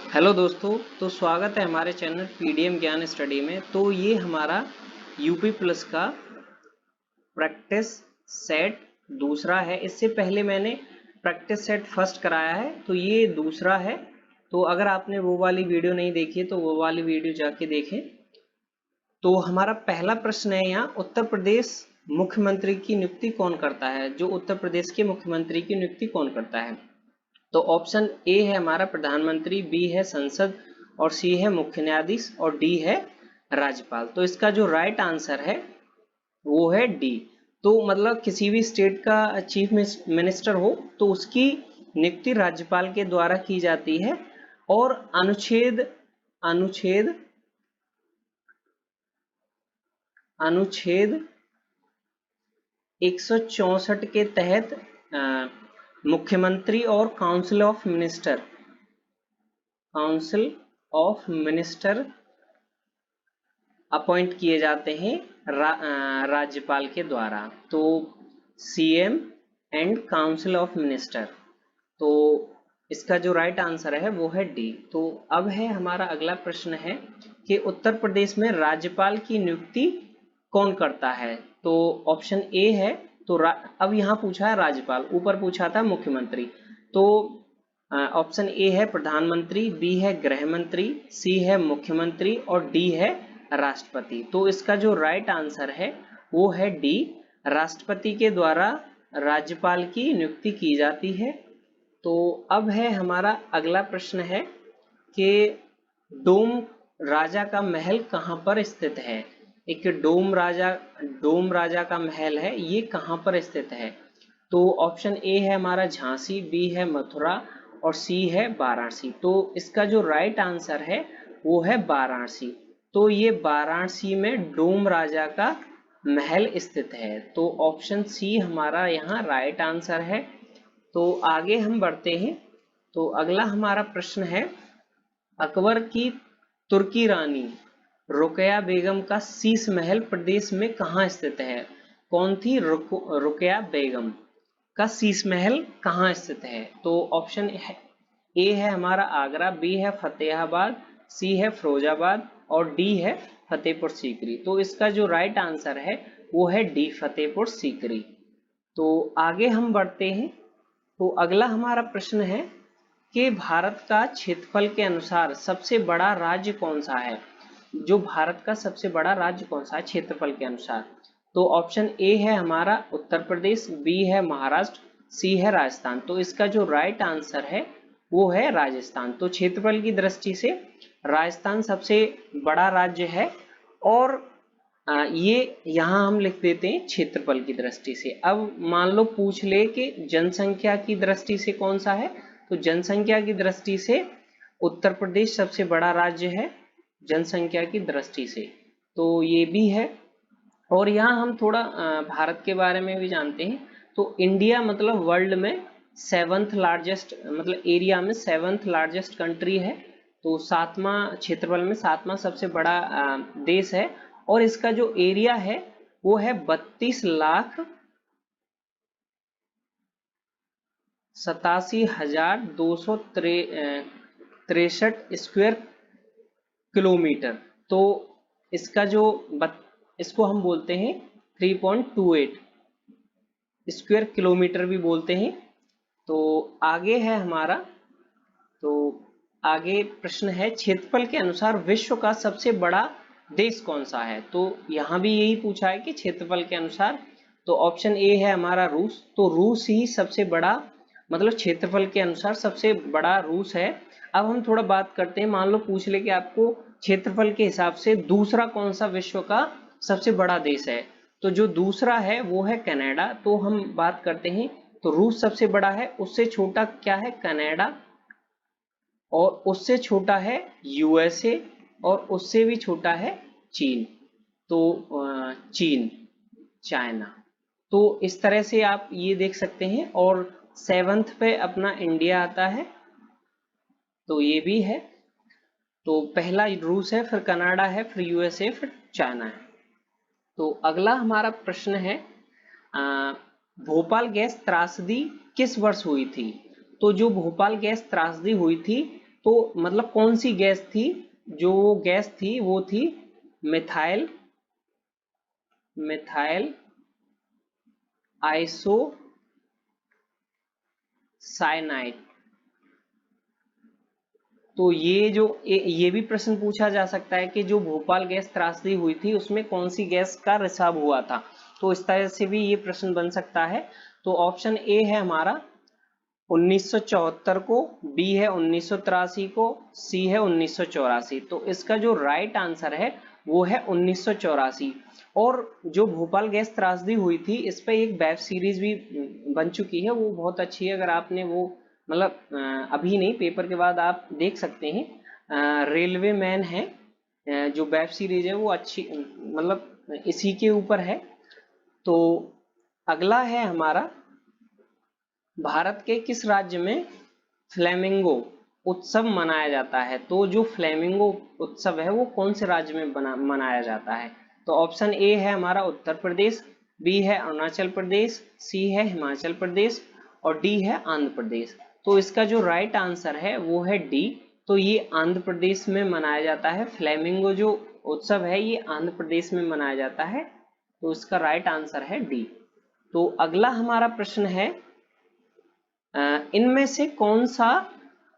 Hello दोस्तों, तो स्वागत है हमारे चैनल पीडीएम ज्ञान स्टडी में। तो ये हमारा यूपी प्लस का प्रैक्टिस सेट दूसरा है। इससे पहले मैंने प्रैक्टिस सेट फर्स्ट कराया है, तो ये दूसरा है। तो अगर आपने वो वाली वीडियो नहीं देखी है तो वो वाली वीडियो जाके देखें। तो हमारा पहला प्रश्न है यहाँ, उत्तर प्रदेश मुख्यमंत्री की नियुक्ति कौन करता है? जो उत्तर प्रदेश के मुख्यमंत्री की नियुक्ति कौन करता है? तो ऑप्शन ए है हमारा प्रधानमंत्री, बी है संसद, और सी है मुख्य न्यायाधीश, और डी है राज्यपाल। तो इसका जो राइट आंसर है वो है डी। तो मतलब किसी भी स्टेट का चीफ मिनिस्टर हो तो उसकी नियुक्ति राज्यपाल के द्वारा की जाती है। और अनुच्छेद अनुच्छेद अनुच्छेद 164 के तहत मुख्यमंत्री और काउंसिल ऑफ मिनिस्टर अपॉइंट किए जाते हैं राज्यपाल के द्वारा। तो CM and council of minister. तो इसका जो राइट आंसर है वो है डी। तो अब है हमारा अगला प्रश्न है कि उत्तर प्रदेश में राज्यपाल की नियुक्ति कौन करता है? तो ऑप्शन ए है। तो अब यहाँ पूछा है राज्यपाल, ऊपर पूछा था मुख्यमंत्री। तो ऑप्शन ए है प्रधानमंत्री, बी है गृह मंत्री, सी है मुख्यमंत्री, और डी है राष्ट्रपति। तो इसका जो राइट आंसर है वो है डी। राष्ट्रपति के द्वारा राज्यपाल की नियुक्ति की जाती है। तो अब है हमारा अगला प्रश्न है कि डोम राजा का महल कहाँ पर स्थित है? एक डोम राजा का महल है, ये कहाँ पर स्थित है? तो ऑप्शन ए है हमारा झांसी, बी है मथुरा, और सी है वाराणसी। तो इसका जो राइट आंसर है वो है वाराणसी। तो ये वाराणसी में डोम राजा का महल स्थित है। तो ऑप्शन सी हमारा यहाँ राइट आंसर है। तो आगे हम बढ़ते हैं। तो अगला हमारा प्रश्न है, अकबर की तुर्की रानी रुकया बेगम का शीश महल प्रदेश में कहाँ स्थित है? कौन थी रुकया बेगम का शीश महल कहाँ स्थित है? तो ऑप्शन ए है हमारा आगरा, बी है फतेहाबाद, सी है फिरोजाबाद, और डी है फतेहपुर सीकरी। तो इसका जो राइट आंसर है वो है डी, फतेहपुर सीकरी। तो आगे हम बढ़ते हैं। तो अगला हमारा प्रश्न है कि भारत का क्षेत्रफल के अनुसार सबसे बड़ा राज्य कौन सा है? जो भारत का सबसे बड़ा राज्य कौन सा है क्षेत्रफल के अनुसार? तो ऑप्शन ए है हमारा उत्तर प्रदेश, बी है महाराष्ट्र, सी है राजस्थान। तो इसका जो राइट आंसर है वो है राजस्थान। तो क्षेत्रफल की दृष्टि से राजस्थान सबसे बड़ा राज्य है। और ये यहाँ हम लिख देते हैं क्षेत्रफल की दृष्टि से। अब मान लो पूछ ले कि जनसंख्या की दृष्टि से कौन सा है, तो जनसंख्या की दृष्टि से उत्तर प्रदेश सबसे बड़ा राज्य है जनसंख्या की दृष्टि से। तो ये भी है। और यहाँ हम थोड़ा भारत के बारे में भी जानते हैं। तो इंडिया मतलब वर्ल्ड में सेवंथ लार्जेस्ट, मतलब एरिया में सेवंथ लार्जेस्ट कंट्री है। तो सातवां क्षेत्रफल में सातवां सबसे बड़ा देश है। और इसका जो एरिया है वो है 32,87,263 स्क्वायर किलोमीटर। तो इसका जो इसको हम बोलते हैं 3.28 स्क्वायर किलोमीटर भी बोलते हैं। तो आगे है हमारा, तो आगे प्रश्न है, क्षेत्रफल के अनुसार विश्व का सबसे बड़ा देश कौन सा है? तो यहाँ भी यही पूछा है कि क्षेत्रफल के अनुसार। तो ऑप्शन ए है हमारा रूस। तो रूस ही सबसे बड़ा, मतलब क्षेत्रफल के अनुसार सबसे बड़ा रूस है। अब हम थोड़ा बात करते हैं, मान लो पूछ ले कि आपको क्षेत्रफल के हिसाब से दूसरा कौन सा विश्व का सबसे बड़ा देश है? तो जो दूसरा है वो है कनाडा। तो हम बात करते हैं, तो रूस सबसे बड़ा है, उससे छोटा क्या है? कनाडा, और उससे छोटा है यूएसए, और उससे भी छोटा है चीन। तो चीन, चाइना। तो इस तरह से आप ये देख सकते हैं। और सेवंथ पे अपना इंडिया आता है, तो ये भी है। तो पहला रूस है, फिर कनाडा है, फिर यूएसए, फिर चाइना है। तो अगला हमारा प्रश्न है, भोपाल गैस त्रासदी किस वर्ष हुई थी? तो जो भोपाल गैस त्रासदी हुई थी तो मतलब कौन सी गैस थी, जो वो गैस थी वो थी मिथाइल आइसोसाइनाइड। तो ये भी प्रश्न पूछा जा सकता है कि जो भोपाल गैस त्रासदी हुई थी उसमें कौन सी गैस का रिसाव हुआ था, तो इस तरह से भी ये प्रश्न बन सकता है। तो ऑप्शन ए है हमारा 1974 को, बी है 1983 को, सी है 1984। तो इसका जो राइट आंसर है वो है 1984। और जो भोपाल गैस त्रासदी हुई थी इस पे एक वेब सीरीज भी बन चुकी है, वो बहुत अच्छी है। अगर आपने वो मतलब अभी नहीं, पेपर के बाद आप देख सकते हैं। रेलवे मैन है, जो वेब सीरीज है वो अच्छी, मतलब इसी के ऊपर है। तो अगला है हमारा, भारत के किस राज्य में फ्लेमिंगो उत्सव मनाया जाता है। तो जो फ्लेमिंगो उत्सव है वो कौन से राज्य में मनाया जाता है। तो ऑप्शन ए है हमारा उत्तर प्रदेश, बी है अरुणाचल प्रदेश, सी है हिमाचल प्रदेश और डी है आंध्र प्रदेश। तो इसका जो राइट आंसर है वो है डी। तो ये आंध्र प्रदेश में मनाया जाता है, फ्लेमिंगो जो उत्सव है ये आंध्र प्रदेश में मनाया जाता है। तो इसका राइट आंसर है डी। तो अगला हमारा प्रश्न है, इनमें से कौन सा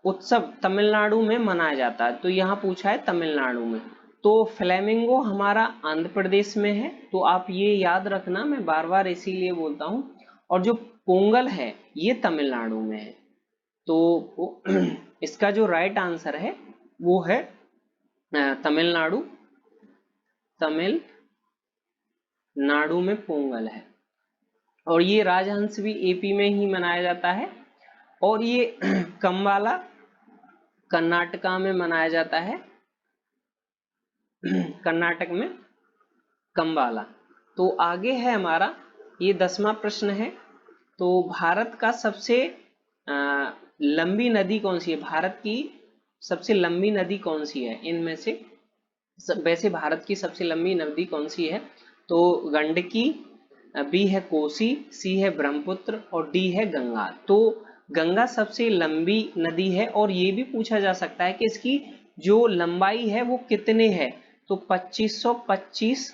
उत्सव तमिलनाडु में मनाया जाता है। तो यहाँ पूछा है तमिलनाडु में, तो फ्लेमिंगो हमारा आंध्र प्रदेश में है। तो आप ये याद रखना, मैं बार बार इसीलिए बोलता हूँ। और जो पोंगल है ये तमिलनाडु में है। तो इसका जो राइट आंसर है वो है तमिलनाडु में पोंगल है। और ये राजहंस भी एपी में ही मनाया जाता है। और ये कम्बाला कर्नाटका में मनाया जाता है, कर्नाटक में कम्बाला। तो आगे है हमारा ये 10वां प्रश्न है। तो भारत का सबसे लंबी नदी कौन सी है, भारत की सबसे लंबी नदी कौन सी है इनमें से। वैसे भारत की सबसे लंबी नदी कौन सी है। तो गंडकी, बी है कोसी, सी है ब्रह्मपुत्र और डी है गंगा। तो गंगा सबसे लंबी नदी है। और ये भी पूछा जा सकता है कि इसकी जो लंबाई है वो कितने है। तो 2525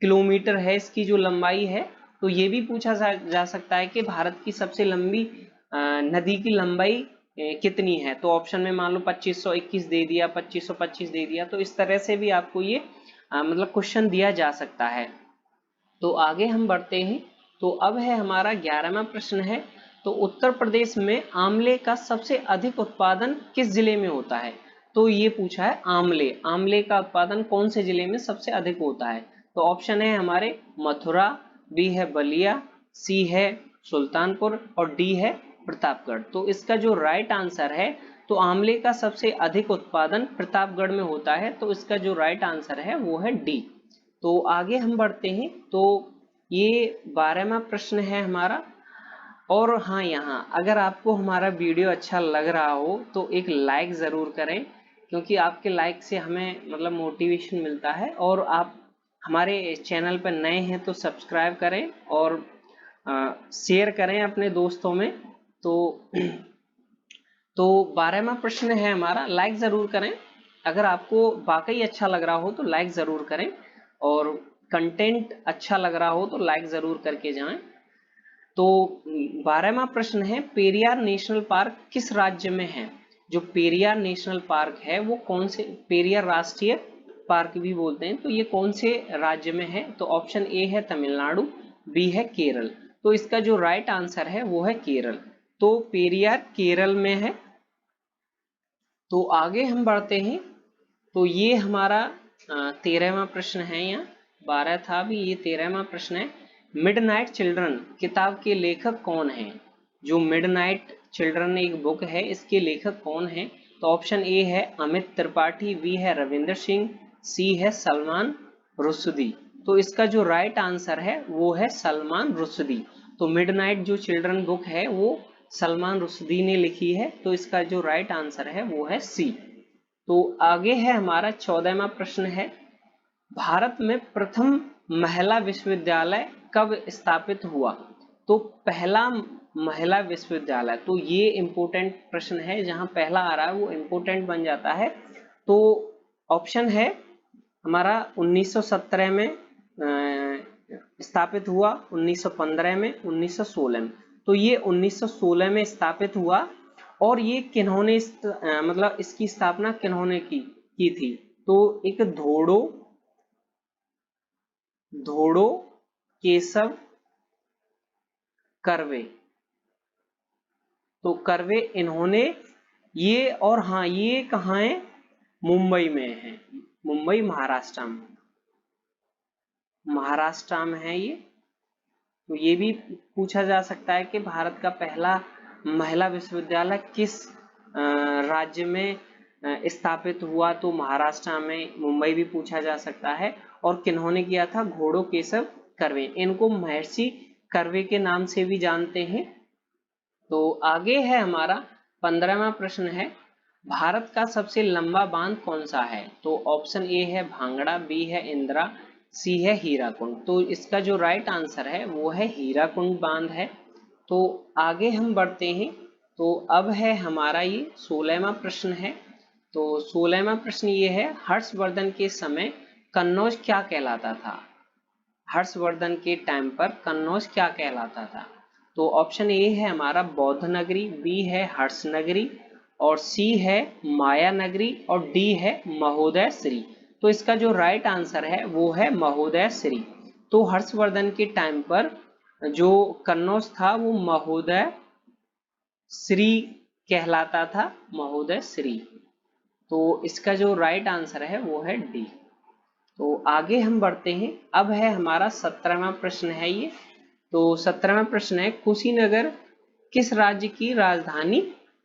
किलोमीटर है इसकी जो लंबाई है। तो ये भी पूछा जा सकता है कि भारत की सबसे लंबी नदी की लंबाई कितनी है। तो ऑप्शन में मान लो 2521 दे दिया, 2525 दे दिया। तो इस तरह से भी आपको ये मतलब क्वेश्चन दिया जा सकता है। तो आगे हम बढ़ते हैं। तो अब है हमारा 11वां प्रश्न है। तो उत्तर प्रदेश में आंवले का सबसे अधिक उत्पादन किस जिले में होता है। तो ये पूछा है आंवले का उत्पादन कौन से जिले में सबसे अधिक होता है। तो ऑप्शन है हमारे मथुरा, बी है बलिया, सी है सुल्तानपुर और डी है प्रतापगढ़। तो इसका जो राइट आंसर है, तो आंवले का सबसे अधिक उत्पादन प्रतापगढ़ में होता है। तो इसका जो राइट आंसर है वो है डी। तो आगे हम बढ़ते हैं। तो ये 12वां प्रश्न है हमारा। और हाँ, यहाँ अगर आपको हमारा वीडियो अच्छा लग रहा हो तो एक लाइक ज़रूर करें, क्योंकि आपके लाइक से हमें मतलब मोटिवेशन मिलता है। और आप हमारे चैनल पर नए हैं तो सब्सक्राइब करें और शेयर करें अपने दोस्तों में। तो 12वां प्रश्न है हमारा, लाइक ज़रूर करें। अगर आपको वाकई अच्छा लग रहा हो तो लाइक ज़रूर करें, और कंटेंट अच्छा लग रहा हो तो लाइक ज़रूर करके जाएं। तो 12वां प्रश्न है, पेरियार नेशनल पार्क किस राज्य में है। जो पेरियार नेशनल पार्क है वो कौन से, पेरियार राष्ट्रीय पार्क भी बोलते हैं, तो ये कौन से राज्य में है। तो ऑप्शन ए है तमिलनाडु, बी है केरल। तो इसका जो राइट आंसर है वो है केरल। तो पेरियार केरल में है। तो आगे हम बढ़ते हैं। तो ये हमारा 13वां प्रश्न है। यहाँ 12 था, भी ये 13वां प्रश्न है। मिडनाइट चिल्ड्रन किताब के लेखक कौन हैं। जो मिडनाइट चिल्ड्रन एक बुक है, इसके लेखक कौन हैं। तो ऑप्शन ए है अमित त्रिपाठी, बी है रविंद्र सिंह, सी है सलमान रुश्दी। तो इसका जो राइट आंसर है वो है सलमान रुश्दी। तो मिडनाइट जो चिल्ड्रन बुक है वो सलमान रुश्दी ने लिखी है। तो इसका जो राइट आंसर है वो है सी। तो आगे है हमारा 14वां प्रश्न है, भारत में प्रथम महिला विश्वविद्यालय कब स्थापित हुआ। तो पहला महिला विश्वविद्यालय। तो ये इम्पोर्टेंट प्रश्न है, जहां पहला आ रहा है वो इम्पोर्टेंट बन जाता है। तो ऑप्शन है हमारा 1917 में स्थापित हुआ, 1915 में, 1916 में। तो ये 1916 में स्थापित हुआ। और ये किन्होंने मतलब इसकी स्थापना किन्होंने की थी? तो एक धोड़ो केशव कर्वे। तो कर्वे इन्होंने ये, और हाँ ये कहाँ है? मुंबई में है, मुंबई महाराष्ट्र में, महाराष्ट्र में है ये। तो ये भी पूछा जा सकता है कि भारत का पहला महिला विश्वविद्यालय किस राज्य में स्थापित हुआ? तो महाराष्ट्र में, मुंबई भी पूछा जा सकता है। और किन्होंने किया था? घोड़ो केशव कर्वे। इनको महर्षि कर्वे के नाम से भी जानते हैं। तो आगे है हमारा 15वां प्रश्न है, भारत का सबसे लंबा बांध कौन सा है? तो ऑप्शन ए है भांगड़ा, बी है इंदिरा, सी है हीराकुंड। तो इसका जो राइट आंसर है वो है हीराकुंड बांध है। तो आगे हम बढ़ते हैं। तो अब है हमारा ये 16वां प्रश्न है। तो 16वां प्रश्न ये है, हर्षवर्धन के समय कन्नौज क्या कहलाता था? हर्षवर्धन के टाइम पर कन्नौज क्या कहलाता था? तो ऑप्शन ए है हमारा बौद्ध नगरी, बी है हर्ष नगरी, और सी है माया नगरी, और डी है महोदय श्री। तो इसका जो राइट आंसर है वो है महोदय श्री। तो हर्षवर्धन के टाइम पर जो कन्नौज था वो महोदय श्री कहलाता था, महोदय श्री। तो इसका जो राइट आंसर है वो है डी। तो आगे हम बढ़ते हैं। अब है हमारा 17वां प्रश्न है ये। तो 17वां प्रश्न है, कुशीनगर किस राज्य की राजधानी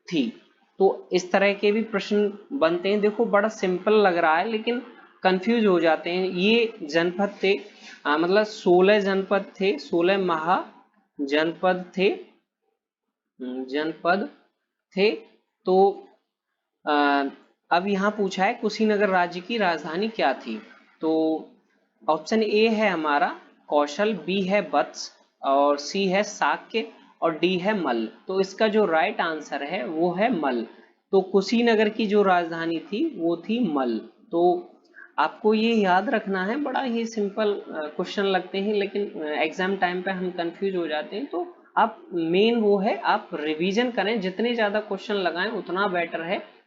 थी? तो इस तरह के भी प्रश्न बनते हैं। देखो बड़ा सिंपल लग रहा है लेकिन कंफ्यूज हो जाते हैं। ये जनपद थे, मतलब 16 जनपद थे, 16 महाजनपद थे, जनपद थे। तो अब यहाँ पूछा है कुशीनगर राज्य की राजधानी क्या थी? तो ऑप्शन ए है हमारा कौशल, बी है वत्स, और सी है शाक्य, और डी है मल्ल। तो इसका जो राइट आंसर है वो है मल्ल। तो कुशीनगर की जो राजधानी थी वो थी मल्ल। तो आपको ये याद रखना है, बड़ा ही सिंपल क्वेश्चन लगते हैं लेकिन एग्जाम टाइम पे हम कंफ्यूज हो जाते हैं। तो आप मेन वो है आप रिवीजन करें, जितने ज्यादा क्वेश्चन लगाएं उतना बेटर है।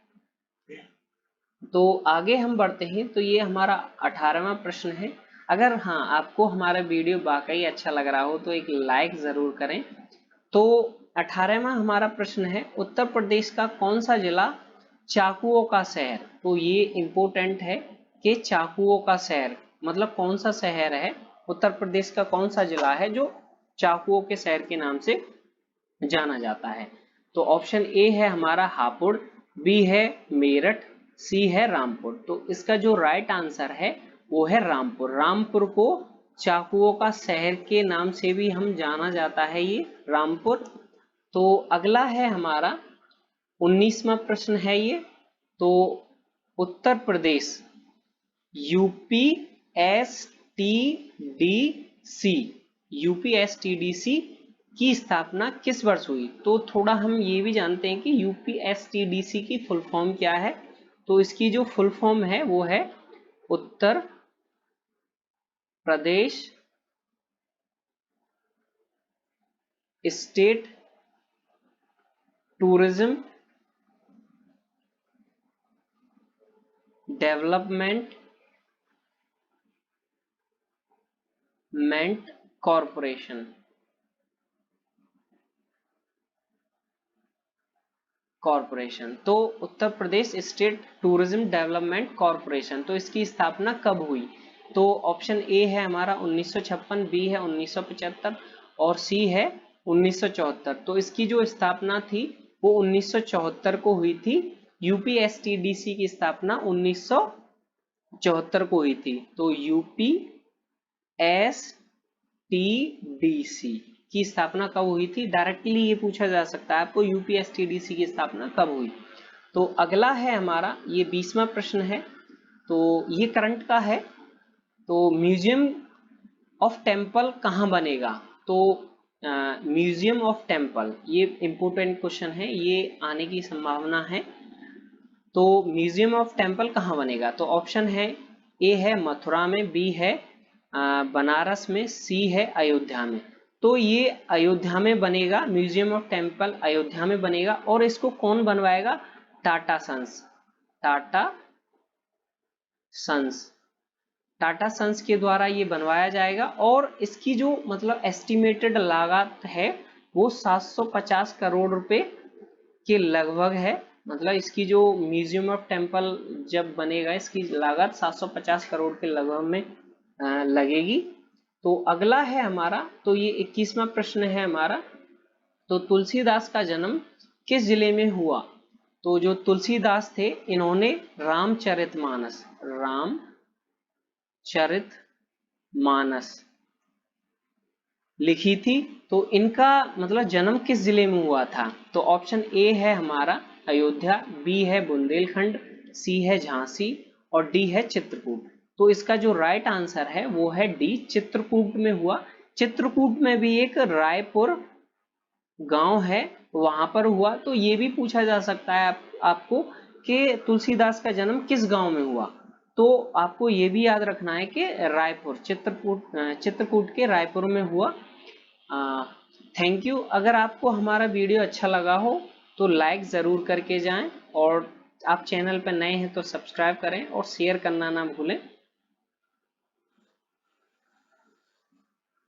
तो आगे हम बढ़ते हैं। तो ये हमारा 18वां प्रश्न है। अगर हाँ आपको हमारा वीडियो वाकई अच्छा लग रहा हो तो एक लाइक जरूर करें। तो 18वां हमारा प्रश्न है, उत्तर प्रदेश का कौन सा जिला चाकुओं का शहर? तो ये इंपॉर्टेंट है कि चाकुओं का शहर मतलब कौन सा शहर है, उत्तर प्रदेश का कौन सा जिला है जो चाकुओं के शहर के नाम से जाना जाता है? तो ऑप्शन ए है हमारा हापुड़, बी है मेरठ, सी है रामपुर। तो इसका जो राइट आंसर है वो है रामपुर। रामपुर को चाकुओं का शहर के नाम से भी हम जाना जाता है, ये रामपुर। तो अगला है हमारा 19वां प्रश्न है ये। तो उत्तर प्रदेश यूपीएसटीडीसी यूपीएसटीडीसी की स्थापना किस वर्ष हुई? तो थोड़ा हम ये भी जानते हैं कि यूपीएसटीडीसी की फुल फॉर्म क्या है। तो इसकी जो फुल फॉर्म है वो है Uttar Pradesh state tourism development corporation. तो Uttar Pradesh state tourism development corporation, तो इसकी स्थापना कब हुई? तो ऑप्शन ए है हमारा 1956, बी है 1975, और सी है 1974। तो इसकी जो स्थापना थी वो 1974 को हुई थी। यूपीएसटीडीसी की स्थापना 1974 को हुई थी। तो यूपीएसटीडीसी की स्थापना कब हुई थी? डायरेक्टली ये पूछा जा सकता है आपको, यूपीएसटीडीसी की स्थापना कब हुई? तो अगला है हमारा ये 20वां प्रश्न है। तो ये करंट का है। तो म्यूजियम ऑफ टेम्पल कहाँ बनेगा? तो म्यूजियम ऑफ टेम्पल, ये इंपॉर्टेंट क्वेश्चन है, ये आने की संभावना है। तो म्यूजियम ऑफ टेम्पल कहाँ बनेगा? तो ऑप्शन है ए है मथुरा में, बी है बनारस में, सी है अयोध्या में। तो ये अयोध्या में बनेगा, म्यूजियम ऑफ टेम्पल अयोध्या में बनेगा। और इसको कौन बनवाएगा? Tata Sons, Tata Sons, Tata Sons के द्वारा ये बनवाया जाएगा। और इसकी जो मतलब एस्टिमेटेड लागत है वो 750 करोड़ रुपए के लगभग है। मतलब इसकी जो म्यूजियम ऑफ टेम्पल जब बनेगा इसकी लागत 750 करोड़ के लगभग में लगेगी। तो अगला है हमारा, तो ये 21वां प्रश्न है हमारा। तो तुलसीदास का जन्म किस जिले में हुआ? तो जो तुलसीदास थे इन्होंने रामचरितमानस, रामचरितमानस लिखी थी। तो इनका मतलब जन्म किस जिले में हुआ था? तो ऑप्शन ए है हमारा अयोध्या, बी है बुंदेलखंड, सी है झांसी और डी है चित्रकूट। तो इसका जो राइट आंसर है वो है डी, चित्रकूट में हुआ। चित्रकूट में भी एक रायपुर गांव है, वहां पर हुआ। तो ये भी पूछा जा सकता है आपको कि तुलसीदास का जन्म किस गांव में हुआ। तो आपको ये भी याद रखना है कि रायपुर, चित्रकूट के रायपुर में हुआ। Thank you. अगर आपको हमारा वीडियो अच्छा लगा हो तो लाइक ज़रूर करके जाएं, और आप चैनल पर नए हैं तो सब्सक्राइब करें और शेयर करना ना भूलें।